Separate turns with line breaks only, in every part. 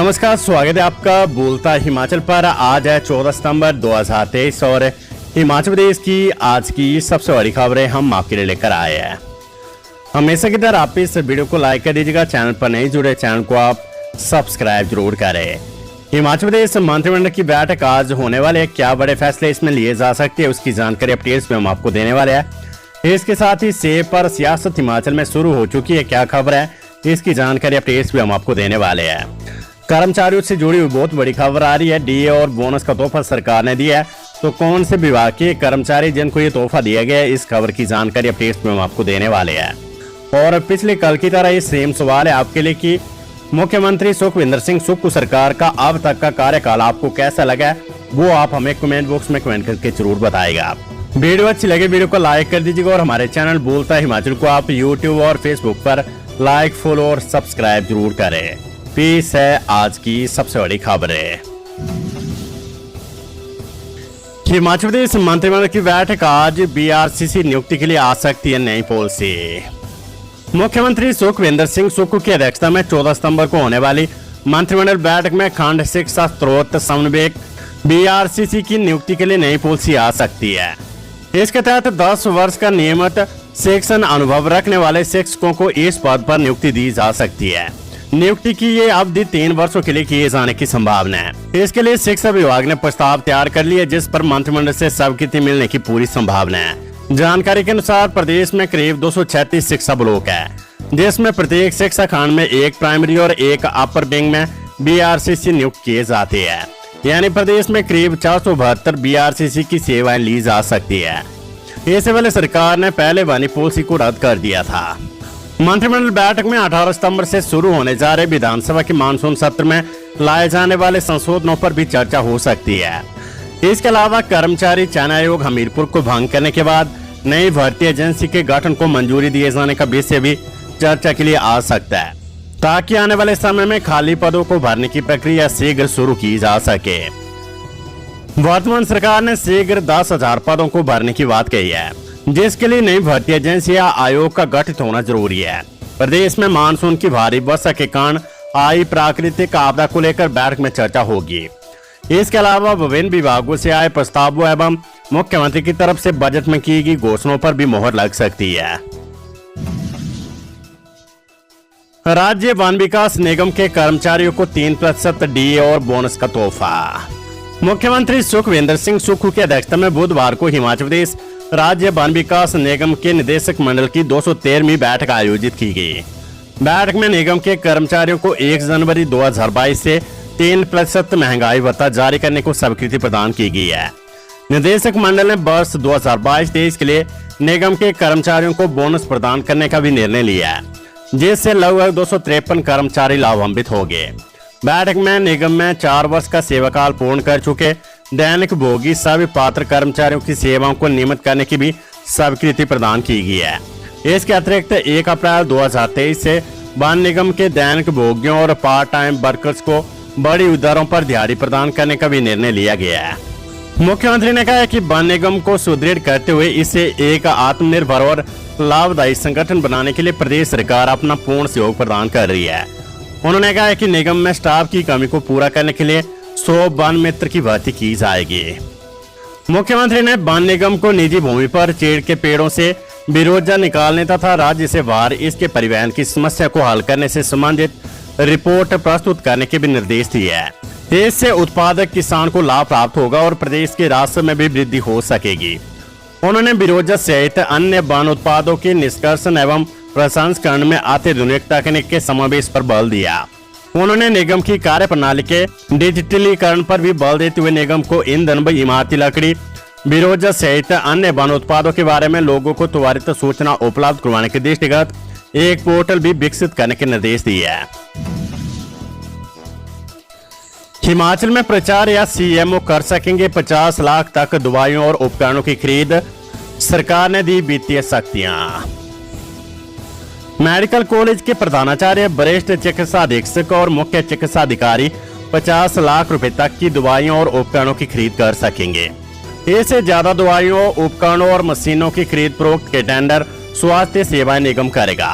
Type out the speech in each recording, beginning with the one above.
नमस्कार, स्वागत है आपका बोलता हिमाचल पर। आज है 14 सितंबर 2023 और हिमाचल प्रदेश की आज की सबसे बड़ी खबरें हम आपके लिए लेकर आए हैं। हमेशा की तरह आप इस वीडियो को लाइक कर दीजिएगा। चैनल पर नहीं जुड़े चैनल को आप सब्सक्राइब जरूर करें। हिमाचल प्रदेश मंत्रिमंडल की बैठक आज होने वाले, क्या बड़े फैसले इसमें लिए जा सकते हैं उसकी जानकारी अपडेट्स में हम आपको देने वाले हैं। इसके साथ ही सेब पर सियासत हिमाचल में शुरू हो चुकी है, क्या खबर है इसकी जानकारी अपडेट्स भी हम आपको देने वाले हैं। कर्मचारियों से जुड़ी हुई बहुत बड़ी खबर आ रही है। डीए और बोनस का तोहफा सरकार ने दिया है, तो कौन से विभाग के कर्मचारी जिनको ये तोहफा दिया गया है, इस खबर की जानकारी अपडेट्स में हम आपको देने वाले हैं। और पिछले कल की तरह ये सेम सवाल है आपके लिए कि मुख्यमंत्री सुखविंदर सिंह सुक्खू सरकार का अब तक का कार्यकाल आपको कैसा लगा, वो आप हमें कमेंट बॉक्स में कमेंट करके जरूर बताएगा। वीडियो अच्छी लगे वीडियो को लाइक कर दीजिएगा और हमारे चैनल बोलता हिमाचल को आप यूट्यूब और फेसबुक पर लाइक, फॉलो और सब्सक्राइब जरूर करें। पेश है आज की सबसे बड़ी खबरें। हिमाचल प्रदेश मंत्रिमंडल की बैठक आज बीआरसीसी नियुक्ति के लिए आ सकती है नई पॉलिसी। मुख्यमंत्री सुखविंदर सिंह सुक्खू की अध्यक्षता में 14 सितंबर को होने वाली मंत्रिमंडल बैठक में खंड शिक्षा स्रोत समन्वयक बीआरसीसी की नियुक्ति के लिए नई पॉलिसी आ सकती है। इसके तहत 10 वर्ष का नियमित शिक्षण अनुभव रखने वाले शिक्षकों को इस पद पर नियुक्ति दी जा सकती है। नियुक्ति की ये अवधि 3 वर्षों के लिए किए जाने की संभावना है। इसके लिए शिक्षा विभाग ने प्रस्ताव तैयार कर लिया, जिस पर मंत्रिमंडल से स्वीकृति मिलने की पूरी संभावना है। जानकारी के अनुसार प्रदेश में करीब 236 शिक्षा ब्लॉक है, जिसमें प्रत्येक शिक्षा खंड में एक प्राइमरी और एक अपर विंग में बीआरसीसी नियुक्त किए जाते हैं। यानी प्रदेश में करीब 472 बीआरसीसी की सेवाएं ली जा सकती है। इससे पहले सरकार ने पहले वाली पॉलिसी को रद्द कर दिया था। मंत्रिमंडल बैठक में 18 सितंबर से शुरू होने जा रहे विधानसभा के मानसून सत्र में लाए जाने वाले संशोधनों पर भी चर्चा हो सकती है। इसके अलावा कर्मचारी चयन आयोग हमीरपुर को भंग करने के बाद नई भर्ती एजेंसी के गठन को मंजूरी दिए जाने का विषय भी चर्चा के लिए आ सकता है, ताकि आने वाले समय में खाली पदों को भरने की प्रक्रिया शीघ्र शुरू की जा सके। वर्तमान सरकार ने शीघ्र 10,000 पदों को भरने की बात कही है, जिसके लिए नई भर्ती एजेंसी या आयोग का गठित होना जरूरी है। प्रदेश में मानसून की भारी वर्षा के कारण आई प्राकृतिक आपदा को लेकर बैठक में चर्चा होगी। इसके अलावा विभिन्न विभागों से आए प्रस्तावों एवं मुख्यमंत्री की तरफ से बजट में की गई घोषणाओं पर भी मोहर लग सकती है। राज्य वन विकास निगम के कर्मचारियों को 3% डीए और बोनस का तोहफा। मुख्यमंत्री सुखविंदर सिंह सुक्खू की अध्यक्षता में बुधवार को हिमाचल प्रदेश राज्य वन विकास निगम के निदेशक मंडल की 213वीं बैठक आयोजित की गई। बैठक में निगम के कर्मचारियों को 1 जनवरी 2022 से 3% महंगाई भत्ता जारी करने को स्वीकृति प्रदान की गई है। निदेशक मंडल ने वर्ष 2022-23 के लिए निगम के कर्मचारियों को बोनस प्रदान करने का भी निर्णय लिया है, जिससे लगभग 253 कर्मचारी लाभान्वित हो गए। बैठक में निगम में 4 वर्ष का सेवाकाल पूर्ण कर चुके दैनिक भोगी सभी पात्र कर्मचारियों की सेवाओं को नियमित करने की भी स्वीकृति प्रदान की गई है। इसके अतिरिक्त 1 अप्रैल 2023 से वन निगम के दैनिक भोगियों और पार्ट टाइम वर्कर्स को बड़ी दरों पर दिहाड़ी प्रदान करने का भी निर्णय लिया गया है। मुख्यमंत्री ने कहा है कि वन निगम को सुदृढ़ करते हुए इसे एक आत्मनिर्भर और लाभदायी संगठन बनाने के लिए प्रदेश सरकार अपना पूर्ण सहयोग प्रदान कर रही है। उन्होंने कहा है कि निगम में स्टाफ की कमी को पूरा करने के लिए 100 वन मित्र की भर्ती की जाएगी। मुख्यमंत्री ने वन निगम को निजी भूमि पर चीड़ के पेड़ों से बिरोजा निकालने तथा राज्य से बाहर इसके परिवहन की समस्या को हल करने से संबंधित रिपोर्ट प्रस्तुत करने के भी निर्देश दिए हैं। इससे उत्पादक किसान को लाभ प्राप्त होगा और प्रदेश के राजस्व में भी वृद्धि हो सकेगी। उन्होंने बिरोजा सहित अन्य वन उत्पादों के निष्कर्षण एवं प्रसंस्करण में आधुनिक तकनीक के समावेश पर बल दिया। उन्होंने निगम की कार्य प्रणाली के डिजिटलीकरण पर भी बल देते हुए निगम को ईंधन व इमारती लकड़ी, बिरोजा सहित अन्य वन उत्पादों के बारे में लोगों को त्वरित सूचना उपलब्ध करवाने के दृष्टिगत एक पोर्टल भी विकसित करने के निर्देश दिए हैं। हिमाचल में प्रचार या सीएमओ कर सकेंगे 50 लाख तक दवाइयों और उपकरणों की खरीद, सरकार ने दी वित्तीय शक्तियां। मेडिकल कॉलेज के प्रधानाचार्य, वरिष्ठ चिकित्सा अधीक्षक और मुख्य चिकित्सा अधिकारी 50 लाख रुपए तक की दवाइयों और उपकरणों की खरीद कर सकेंगे। इससे ज्यादा दवाइयों, उपकरणों और मशीनों की खरीद फरोख्त के टेंडर स्वास्थ्य सेवाएं निगम करेगा।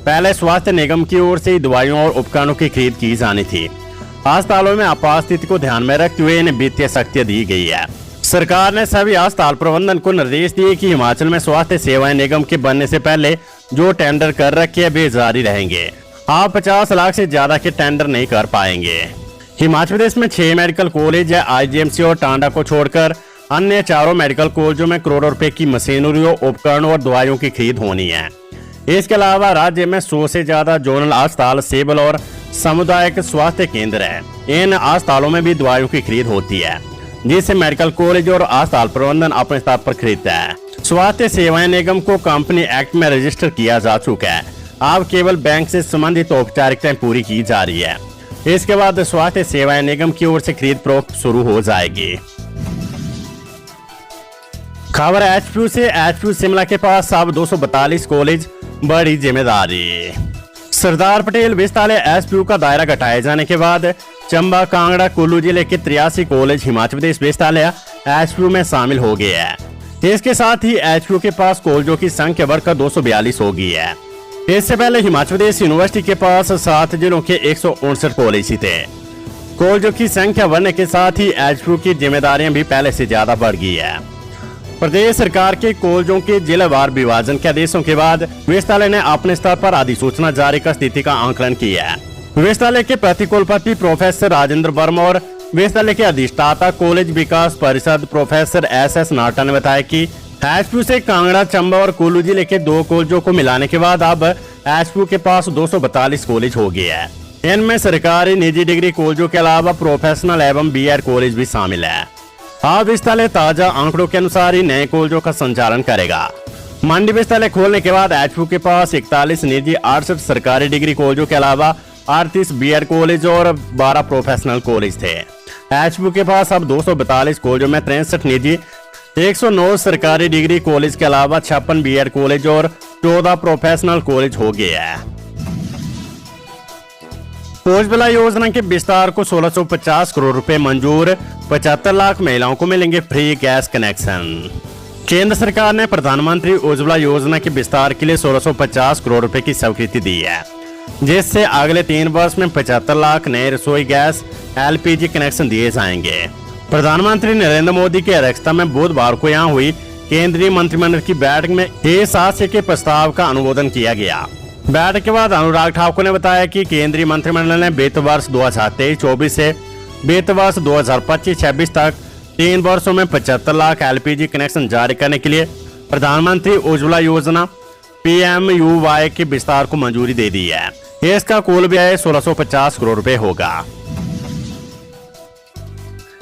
पहले स्वास्थ्य निगम की ओर से दवाइयों और उपकरणों की खरीद की जानी थी। अस्पतालों में आपात स्थिति को ध्यान में रखते हुए इन्हें वित्तीय शक्ति दी गई है। सरकार ने सभी अस्पताल प्रबंधन को निर्देश दिए कि हिमाचल में स्वास्थ्य सेवाएं निगम के बनने से पहले जो टेंडर कर रखे हैं वे जारी रहेंगे। आप 50 लाख से ज्यादा के टेंडर नहीं कर पाएंगे। हिमाचल प्रदेश में 6 मेडिकल कॉलेज है। IGMC और टांडा को छोड़कर अन्य चारों मेडिकल कॉलेजों में करोड़ों रुपए की मशीनरियों, उपकरणों और दवाइयों की खरीद होनी है। इसके अलावा राज्य में 100 से ज्यादा जोनल अस्पताल, सिविल और सामुदायिक स्वास्थ्य केंद्र है। इन अस्पतालों में भी दवाइयों की खरीद होती है, जिसे मेडिकल कॉलेज और अस्पताल प्रबंधन अपने स्तर पर खरीदता है। स्वास्थ्य सेवाएं निगम को कंपनी एक्ट में रजिस्टर किया जा चुका है। अब केवल बैंक से संबंधित औपचारिकताएं पूरी की जा रही है। इसके बाद स्वास्थ्य सेवाएं निगम की ओर से खरीद फरोख्त शुरू हो जाएगी। खबर HPU से। HPU शिमला के पास अब 242 कॉलेज, बड़ी जिम्मेदारी। सरदार पटेल विश्वविद्यालय HPU का दायरा घटाए जाने के बाद चंबा, कांगड़ा, कुल्लू जिले के 83 कॉलेज हिमाचल प्रदेश विश्वविद्यालय HPU में शामिल हो गए हैं। इसके साथ ही HPU के पास कॉलेजों की संख्या बढ़कर 242 हो गई है। इससे पहले हिमाचल प्रदेश यूनिवर्सिटी के पास 7 जिलों के 159 कॉलेज ही थे। कॉलेजों की संख्या बढ़ने के साथ ही HPU की जिम्मेदारियां भी पहले से ज्यादा बढ़ गई है। प्रदेश सरकार के कॉलेजों के जिलावार विभाजन के आदेशों के बाद विश्वविद्यालय ने अपने स्तर पर अधिसूचना जारी कर स्थिति का आंकलन किया है। विश्वविद्यालय के प्रतिकुलपति प्रोफेसर राजेंद्र वर्मा और विश्वविद्यालय के अधिष्ठाता कॉलेज विकास परिषद प्रोफेसर SS नाटा ने बताया कि HPU से कांगड़ा, चंबा और कुल्लू जिले के 2 कॉलेजों को मिलाने के बाद अब HPU के पास 242 कॉलेज हो गए हैं। इनमें सरकारी, निजी डिग्री कॉलेजों के अलावा प्रोफेशनल एवं BEd कॉलेज भी शामिल है। अब विश्वविद्यालय ताजा आंकड़ों के अनुसार ही नए कॉलेजों का संचालन करेगा। मंडी विश्वविद्यालय खोलने के बाद HPU के पास 41 निजी, 68 सरकारी डिग्री कॉलेजों के अलावा 38 BEd कॉलेज और 12 प्रोफेशनल कॉलेज थे। HPU के पास अब 242 कॉलेजों में 63 निजी, 109 सरकारी डिग्री कॉलेज के अलावा 56 BEd कॉलेज और 14 प्रोफेशनल कॉलेज हो गए हैं। उज्ज्वला योजना के विस्तार को 1650 करोड़ रुपए मंजूर। 75 लाख महिलाओं को मिलेंगे फ्री गैस कनेक्शन। केंद्र सरकार ने प्रधानमंत्री उज्ज्वला योजना के विस्तार के लिए 1650 करोड़ रुपए की स्वीकृति दी है, जिससे अगले 3 वर्ष में 75 लाख नए रसोई गैस LPG कनेक्शन दिए जाएंगे। प्रधानमंत्री नरेंद्र मोदी की अध्यक्षता में बुधवार को यहाँ हुई केंद्रीय मंत्रिमंडल की बैठक में इस आशय के प्रस्ताव का अनुमोदन किया गया। बैठक के बाद अनुराग ठाकुर ने बताया कि केंद्रीय मंत्रिमंडल ने वित्त वर्ष 2023-24 से वित्त वर्ष 2025-26 तक 3 वर्षों में 75 लाख LPG कनेक्शन जारी करने के लिए प्रधानमंत्री उज्ज्वला योजना PMUY के विस्तार को मंजूरी दे दी है। इसका कुल व्यय 1650 करोड़ रुपए होगा।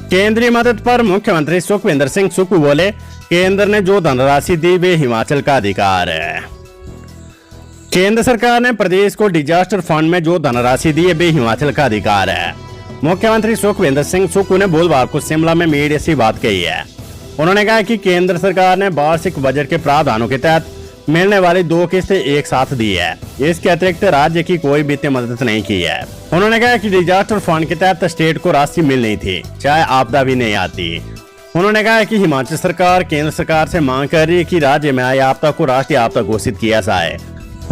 केंद्रीय मदद पर मुख्यमंत्री सुखविंदर सिंह सुक्खू बोले, केंद्र ने जो धनराशि दी वे हिमाचल का अधिकार है। केंद्र सरकार ने प्रदेश को डिजास्टर फंड में जो धनराशि दी है वे हिमाचल का अधिकार है। मुख्यमंत्री सुखविंदर सिंह सुक्खू ने बुधवार को शिमला में मीडिया से बात कही है। उन्होंने कहा कि केंद्र सरकार ने वार्षिक बजट के प्रावधानों के तहत मिलने वाली 2 किस्तें एक साथ दी है। इसके अतिरिक्त राज्य की कोई वित्तीय मदद नहीं की है। उन्होंने कहा कि डिजास्टर फंड के तहत स्टेट को राशि मिल नहीं थी, चाहे आपदा भी नहीं आती। उन्होंने कहा कि हिमाचल सरकार केंद्र सरकार से मांग कर रही है कि राज्य में आई आपदा को राष्ट्रीय आपदा घोषित किया जाए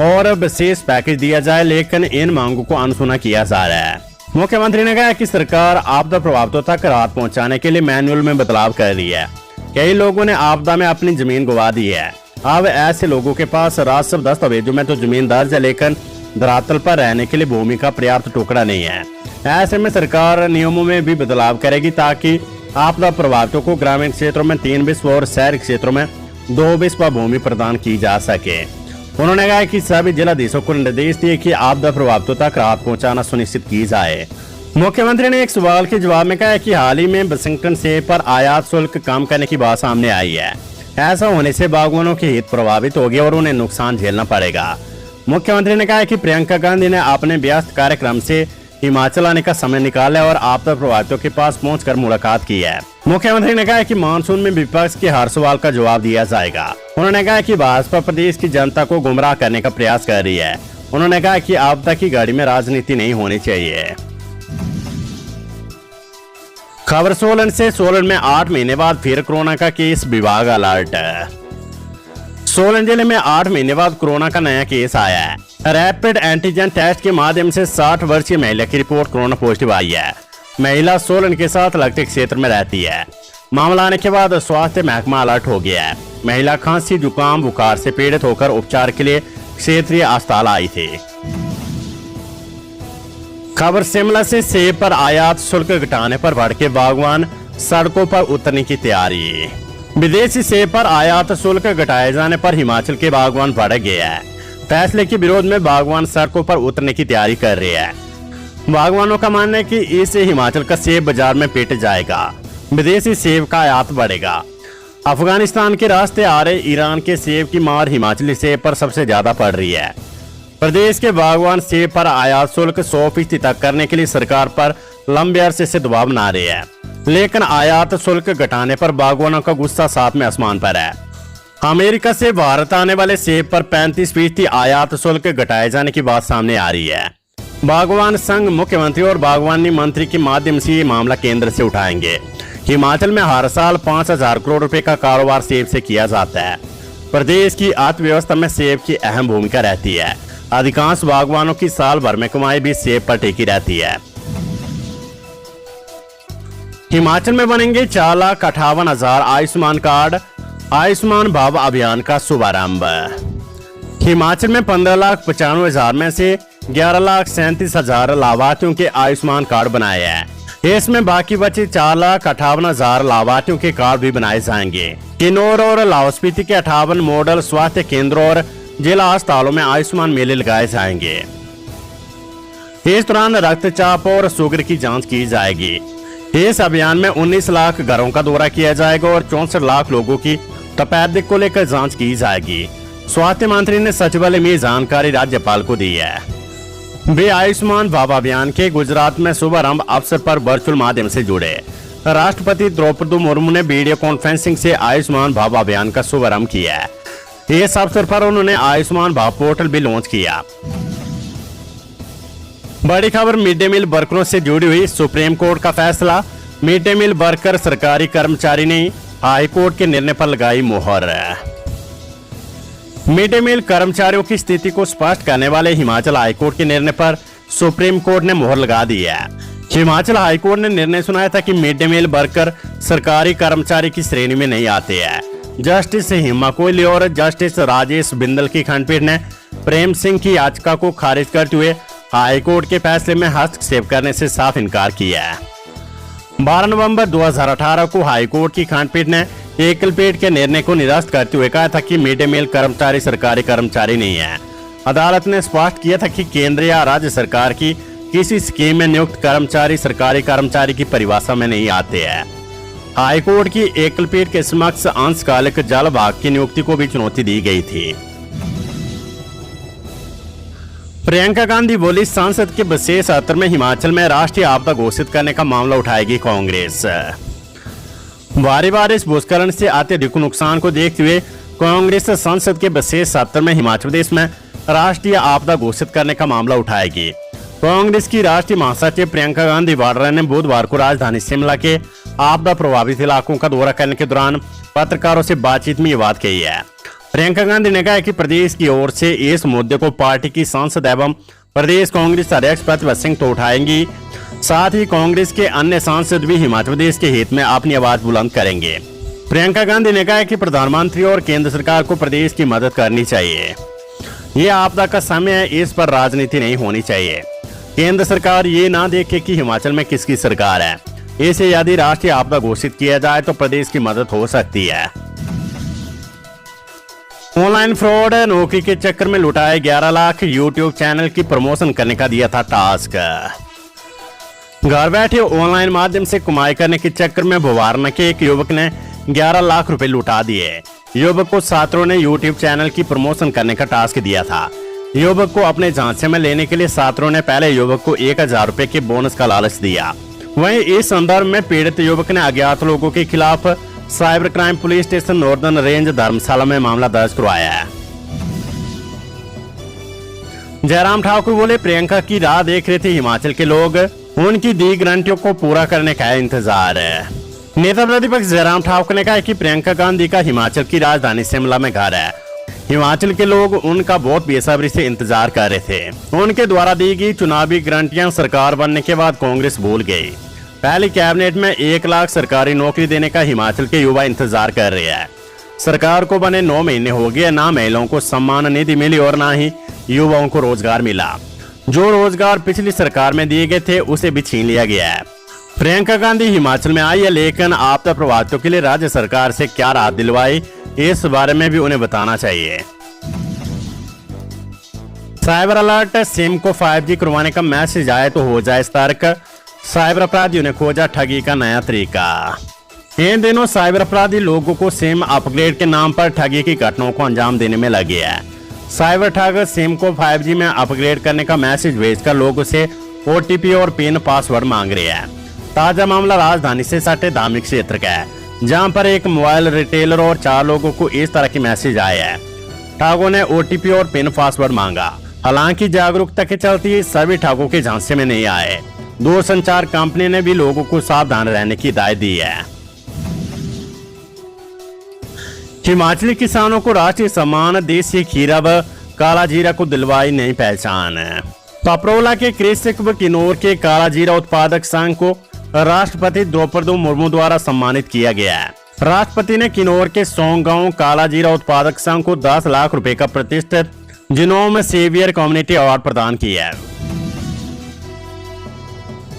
और विशेष पैकेज दिया जाए, लेकिन इन मांगों को अनसुना किया जा रहा है। मुख्यमंत्री ने कहा कि सरकार आपदा प्रभावितों तक राहत पहुंचाने के लिए मैनुअल में बदलाव कर रही है। कई लोगों ने आपदा में अपनी जमीन गंवा दी है। अब ऐसे लोगों के पास राजस्व दस्तावेजों में तो जमीन दर्ज है, लेकिन धरातल पर रहने के लिए भूमि का पर्याप्त टुकड़ा नहीं है। ऐसे में सरकार नियमों में भी बदलाव करेगी ताकि आपदा प्रभावितों को ग्रामीण क्षेत्रों में 3 बिस्व और शहरी क्षेत्रों में 2 बिस्व भूमि प्रदान की जा सके। उन्होंने कहा कि सभी जिलाधीशों को निर्देश दिए कि आपदा प्रभावितों तक राहत पहुंचाना सुनिश्चित की जाए। मुख्यमंत्री ने एक सवाल के जवाब में कहा कि हाल ही में वाशिंगटन सेब पर आयात शुल्क कम करने की बात सामने आई है। ऐसा होने से बागवानों के हित प्रभावित होंगे और उन्हें नुकसान झेलना पड़ेगा। मुख्यमंत्री ने कहा कि प्रियंका गांधी ने अपने व्यस्त कार्यक्रम से हिमाचल आने का समय निकाला और आपदा प्रभावितों के पास पहुंचकर मुलाकात की है। मुख्यमंत्री ने कहा कि मानसून में विपक्ष के हर सवाल का जवाब दिया जाएगा। उन्होंने कहा कि भाजपा प्रदेश की जनता को गुमराह करने का प्रयास कर रही है। उन्होंने कहा कि आपदा की गाड़ी में राजनीति नहीं होनी चाहिए। खबर सोलन से। सोलन में 8 महीने बाद फिर कोरोना का केस, विभाग अलर्ट। सोलन जिले में 8 महीने बाद कोरोना का नया केस आया है। रैपिड एंटीजन टेस्ट के माध्यम से 60 वर्षीय महिला की रिपोर्ट कोरोना पॉजिटिव आई है। महिला सोलन के साथ लगते क्षेत्र में रहती है। मामला आने के बाद स्वास्थ्य महकमा अलर्ट हो गया है। महिला खांसी जुकाम बुखार से पीड़ित होकर उपचार के लिए क्षेत्रीय अस्पताल आई थी। खबर शिमला से सेब पर आयात शुल्क घटाने पर भड़के बागवान, सड़कों पर उतरने की तैयारी। विदेशी सेब पर आयात शुल्क घटाए जाने पर हिमाचल के बागवान भड़क गए हैं। फैसले के विरोध में बागवान सड़कों पर उतरने की तैयारी कर रहे हैं। बागवानों का मानना है कि इससे हिमाचल का सेब बाजार में पिट जाएगा, विदेशी सेब का आयात बढ़ेगा। अफगानिस्तान के रास्ते आ रहे ईरान के सेब की मार हिमाचली सेब पर सबसे ज्यादा पड़ रही है। प्रदेश के बागवान सेब पर आयात शुल्क 100% तक करने के लिए सरकार पर लंबे अरसे से दबाव बना रहे हैं, लेकिन आयात शुल्क घटाने पर बागवानों का गुस्सा साथ में आसमान पर है। अमेरिका से भारत आने वाले सेब पर 35% आयात शुल्क घटाए जाने की बात सामने आ रही है। बागवान संघ मुख्यमंत्री और बागवानी मंत्री के माध्यम से ये मामला केंद्र से उठाएंगे। हिमाचल में हर साल 5,000 करोड़ रुपए का कारोबार सेब से किया जाता है। प्रदेश की अर्थव्यवस्था में सेब की अहम भूमिका रहती है। अधिकांश बागवानों की साल भर में कमाई भी सेब पर टिकी रहती है। हिमाचल में बनेंगे 4,58,000 आयुष्मान कार्ड, आयुष्मान भाव अभियान का शुभारंभ। हिमाचल में 15,95,000 में से 11,37,000 लाभार्थियों के आयुष्मान कार्ड बनाए हैं। इसमें बाकी बचे 4,58,000 लाभार्थियों के कार्ड भी बनाए जाएंगे। किन्नौर और लाहौल स्पीति के 58 मॉडल स्वास्थ्य केंद्रों और जिला अस्पतालों में आयुष्मान मेले लगाए जाएंगे। इस दौरान रक्तचाप और शुगर की जांच की जाएगी। इस अभियान में 19 लाख घरों का दौरा किया जाएगा और 64 लाख लोगों की तपेदिक को लेकर जांच की जाएगी। स्वास्थ्य मंत्री ने सचिवालय में जानकारी राज्यपाल को दी है। वे आयुष्मान भाव अभियान के गुजरात में शुभारंभ अवसर पर वर्चुअल माध्यम से जुड़े। राष्ट्रपति द्रौपदी मुर्मू ने वीडियो कॉन्फ्रेंसिंग से आयुष्मान भाव अभियान का शुभारंभ किया। इस अवसर पर उन्होंने आयुष्मान भाव पोर्टल भी लॉन्च किया। बड़ी खबर मिड डे मील वर्करों से जुड़ी हुई। सुप्रीम कोर्ट का फैसला, मिड डे मील वर्कर सरकारी कर्मचारी ने हाई कोर्ट के निर्णय पर लगाई मोहर। मिड डे मील कर्मचारियों की स्थिति को स्पष्ट करने वाले हिमाचल हाईकोर्ट के निर्णय पर सुप्रीम कोर्ट ने मोहर लगा दी है। हिमाचल हाईकोर्ट ने निर्णय सुनाया था कि मिड डे मील वर्कर सरकारी कर्मचारी की श्रेणी में नहीं आते हैं। जस्टिस हेमा कोहली और जस्टिस राजेश बिंदल की खंडपीठ ने प्रेम सिंह की याचिका को खारिज करते हुए हाईकोर्ट के फैसले में हस्तक्षेप करने से साफ इनकार किया है। 12 नवंबर 2018 को हाईकोर्ट की खंडपीठ ने एकल पीठ के निर्णय को निरस्त करते हुए कहा था कि मिड डे मील कर्मचारी सरकारी कर्मचारी नहीं है। अदालत ने स्पष्ट किया था कि केंद्र या राज्य सरकार की किसी स्कीम में नियुक्त कर्मचारी सरकारी कर्मचारी की परिभाषा में नहीं आते हैं। हाईकोर्ट की एकल पीठ के समक्ष अंशकालिक जल भाग की नियुक्ति को भी चुनौती दी गई थी। प्रियंका गांधी बोली, संसद के विशेष सत्र में हिमाचल में राष्ट्रीय आपदा घोषित करने का मामला उठाएगी कांग्रेस। भारी बारिश भूस्खलन से अत्यधिक नुकसान को देखते हुए कांग्रेस संसद के विशेष सत्र में हिमाचल प्रदेश में राष्ट्रीय आपदा घोषित करने का मामला उठाएगी। कांग्रेस की राष्ट्रीय महासचिव प्रियंका गांधी वाड्रा ने बुधवार को राजधानी शिमला के आपदा प्रभावित इलाकों का दौरा करने के दौरान पत्रकारों से बातचीत में ये बात कही है। प्रियंका गांधी ने कहा कि प्रदेश की ओर से इस मुद्दे को पार्टी की सांसद एवं प्रदेश कांग्रेस अध्यक्ष प्रतिभा सिंह तो उठाएंगी, साथ ही कांग्रेस के अन्य सांसद भी हिमाचल प्रदेश के हित में अपनी आवाज बुलंद करेंगे। प्रियंका गांधी ने कहा कि प्रधानमंत्री और केंद्र सरकार को प्रदेश की मदद करनी चाहिए। ये आपदा का समय है, इस पर राजनीति नहीं होनी चाहिए। केंद्र सरकार ये ना देखे कि हिमाचल में किसकी सरकार है। इसे यदि राष्ट्रीय आपदा घोषित किया जाए तो प्रदेश की मदद हो सकती है। ऑनलाइन फ्रॉड, नौकरी के चक्कर में लुटाए 11 लाख, यूट्यूब चैनल की प्रमोशन करने का दिया था टास्क। घर बैठे ऑनलाइन माध्यम से कमाई करने के चक्कर में भवारना के एक युवक ने 11 लाख रुपए लुटा दिए। युवक को छात्रों ने यूट्यूब चैनल की प्रमोशन करने का टास्क दिया था। युवक को अपने झांसे में लेने के लिए छात्रों ने पहले युवक को 1,000 रुपए के बोनस का लालच दिया। वहीं इस संदर्भ में पीड़ित युवक ने अज्ञात लोगों के खिलाफ cyber crime police station northern range Dharamshala में मामला दर्ज करवाया है। जयराम ठाकुर बोले, प्रियंका की राह देख रहे थे हिमाचल के लोग, उनकी दी गारंटियों को पूरा करने का इंतजार है। नेता प्रतिपक्ष जयराम ठाकुर ने कहा कि प्रियंका गांधी का हिमाचल की राजधानी शिमला में घर है हिमाचल के लोग उनका बहुत बेसब्री से इंतजार कर रहे थे। उनके द्वारा दी गई चुनावी गारंटियां सरकार बनने के बाद कांग्रेस भूल गई। पहली कैबिनेट में 1 लाख सरकारी नौकरी देने का हिमाचल के युवा इंतजार कर रहे हैं। सरकार को बने 9 महीने हो गए, ना महिलाओं को सम्मान निधि मिली और ना ही युवाओं को रोजगार मिला। जो रोजगार पिछली सरकार में दिए गए थे उसे भी छीन लिया गया है। प्रियंका गांधी हिमाचल में आई है, लेकिन आपदा प्रभावितों के लिए राज्य सरकार से क्या राहत दिलवाई, इस बारे में भी उन्हें बताना चाहिए। साइबर अलर्ट, सिम को 5G करवाने का मैसेज आए तो हो जाए सतर्क। साइबर अपराधियों ने खोजा ठगी का नया तरीका। इन दिनों साइबर अपराधी लोगों को सिम अपग्रेड के नाम पर ठगी की घटनाओं को अंजाम देने में लगे हैं। साइबर ठग सिम को 5G में अपग्रेड करने का मैसेज भेजकर लोगों से OTP और पिन पासवर्ड मांग रहे हैं। ताजा मामला राजधानी से सटे धार्मिक क्षेत्र का है, जहां पर एक मोबाइल रिटेलर और 4 लोगों को इस तरह की मैसेज आया है। ठगों ने OTP और पिन पासवर्ड मांगा। हालांकि जागरूकता के चलते सभी ठगों के झांसे में नहीं आए। दूरसंचार कंपनी ने भी लोगों को सावधान रहने की हिदायत दी है। हिमाचली किसानों को राष्ट्रीय सम्मान देसी खीरा व काला जीरा को दिलवाई नई पहचान। पपरोला के कृषक व किन्नौर के काला जीरा उत्पादक संघ को राष्ट्रपति द्रौपदी मुर्मू द्वारा सम्मानित किया गया है। राष्ट्रपति ने किन्नौर के सोंग गांव काला जीरा उत्पादक संघ को 10 लाख रुपए का प्रतिष्ठित जिनोम सेवियर कम्युनिटी अवार्ड प्रदान किया है।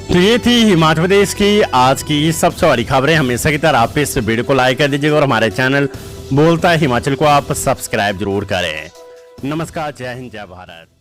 तो ये थी हिमाचल प्रदेश की आज की सबसे बड़ी खबरें। हमेशा की तरह आप इस वीडियो को लाइक कर दीजिएगा और हमारे चैनल बोलता है हिमाचल को आप सब्सक्राइब जरूर करें। नमस्कार, जय हिंद, जय भारत।